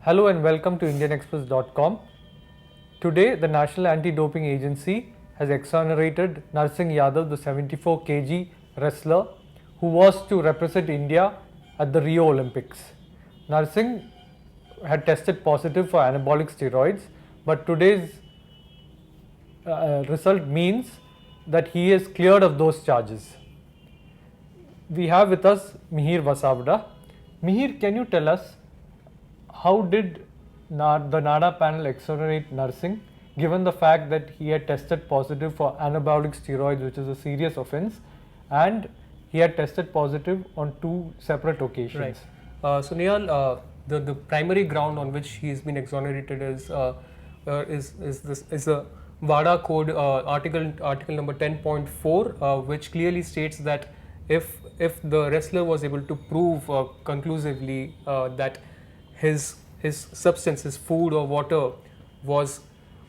Hello and welcome to IndianExpress.com. Today, the National Anti-Doping Agency has exonerated Narsingh Yadav, the 74 kg wrestler who was to represent India at the Rio Olympics. Narsingh had tested positive for anabolic steroids, but today's result means that he is cleared of those charges. We have with us Mihir Vasavda. Mihir, can you tell us how did the NADA panel exonerate Narsingh, given the fact that he had tested positive for anabolic steroids, which is a serious offence, and he had tested positive on two separate occasions? Right. So Nihal, the primary ground on which he has been exonerated is the WADA code article number 10.4, which clearly states that if the wrestler was able to prove conclusively that his substance, his food or water was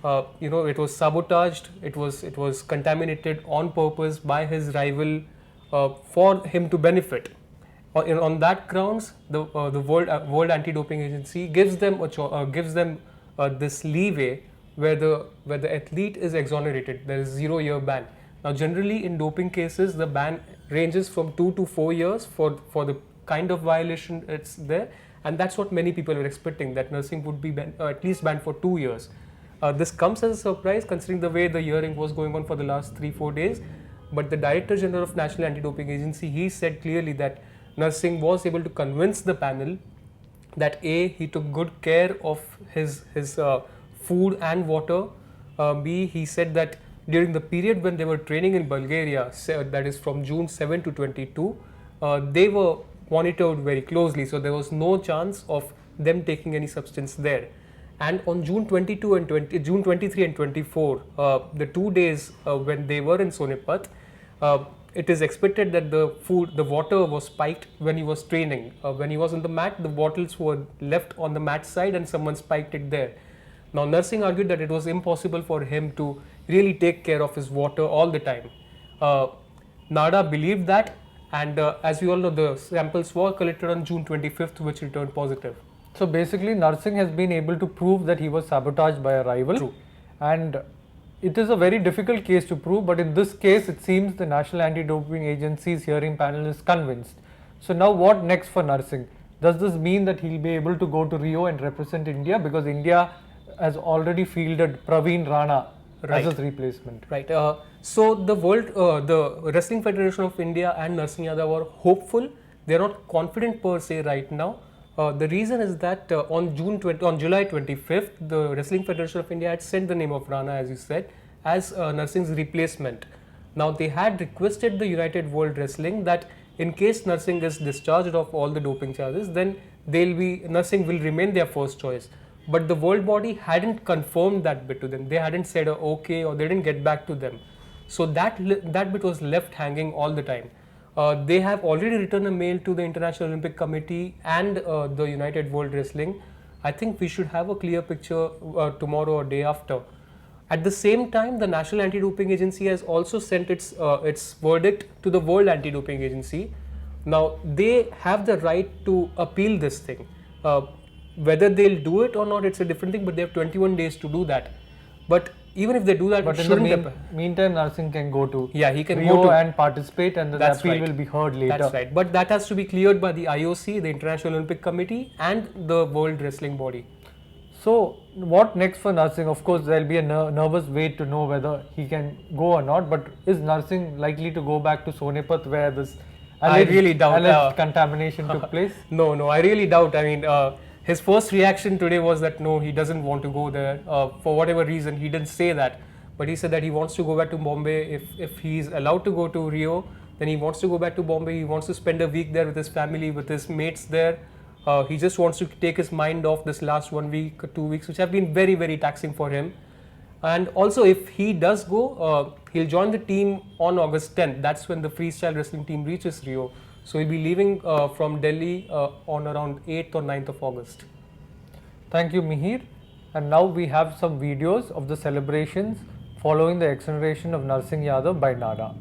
it was sabotaged, it was contaminated on purpose by his rival for him to benefit. On that grounds, the World Anti-Doping Agency gives them this leeway where the athlete is exonerated. There is 0-year ban. Now, generally in doping cases, the ban ranges from 2 to 4 years for the kind of violation it's there, and that's what many people were expecting, that Narsingh would be at least banned for 2 years. This comes as a surprise considering the way the hearing was going on for the last 3-4 days. But the Director General of National Anti-Doping Agency, he said clearly that Narsingh was able to convince the panel that A, he took good care of his food and water. B, he said that during the period when they were training in Bulgaria, that is from June 7 to 22, they were monitored very closely, so there was no chance of them taking any substance there. And on June 23 and 24, the 2 days when they were in Sonipat, it is expected that the water was spiked when he was training. When he was on the mat, the bottles were left on the mat side and someone spiked it there. Now, Narsingh argued that it was impossible for him to really take care of his water all the time. NADA believed that, and as we all know, the samples were collected on June 25th, which returned positive. So basically, Narsingh has been able to prove that he was sabotaged by a rival. True. And it is a very difficult case to prove, but in this case, it seems the National Anti-Doping Agency's hearing panel is convinced. So now what next for Narsingh? Does this mean that he'll be able to go to Rio and represent India? Because India has already fielded Praveen Rana as his replacement. Right. So the Wrestling Federation of India and Narsingh Yadav are hopeful. They are not confident per se right now. The reason is that on July 25th, the Wrestling Federation of India had sent the name of Rana, as you said, as Narsingh's replacement. Now, they had requested the United World Wrestling that in case Narsingh is discharged of all the doping charges, then Narsingh will remain their first choice. But the world body hadn't confirmed that bit to them. They hadn't said okay, or they didn't get back to them. So that bit was left hanging all the time. They have already written a mail to the International Olympic Committee and the United World Wrestling. I think we should have a clear picture tomorrow or day after. At the same time, the National Anti-Doping Agency has also sent its verdict to the World Anti-Doping Agency. Now, they have the right to appeal this thing. Whether they'll do it or not, it's a different thing, but they have 21 days to do that. But even if they do that, but in the meantime, Narsingh can go to he can Rio go to and participate, and the appeal will be heard later. That's right. But that has to be cleared by the IOC, the International Olympic Committee, and the World Wrestling Body. So, what next for Narsingh? Of course, there will be a nervous wait to know whether he can go or not. But is Narsingh likely to go back to Sonipat, where this alleged contamination took place? No, I really doubt. I mean, his first reaction today was that no, he doesn't want to go there for whatever reason. He didn't say that, but he said that he wants to go back to Bombay. If he's allowed to go to Rio, then he wants to go back to Bombay. He wants to spend a week there with his family, with his mates there. He just wants to take his mind off this last 1 week or 2 weeks, which have been very, very taxing for him. And also, if he does go, he'll join the team on August 10th. That's when the freestyle wrestling team reaches Rio. So he'll be leaving from Delhi on around 8th or 9th of August. Thank you, Mihir. And now we have some videos of the celebrations following the exoneration of Narsingh Yadav by NADA.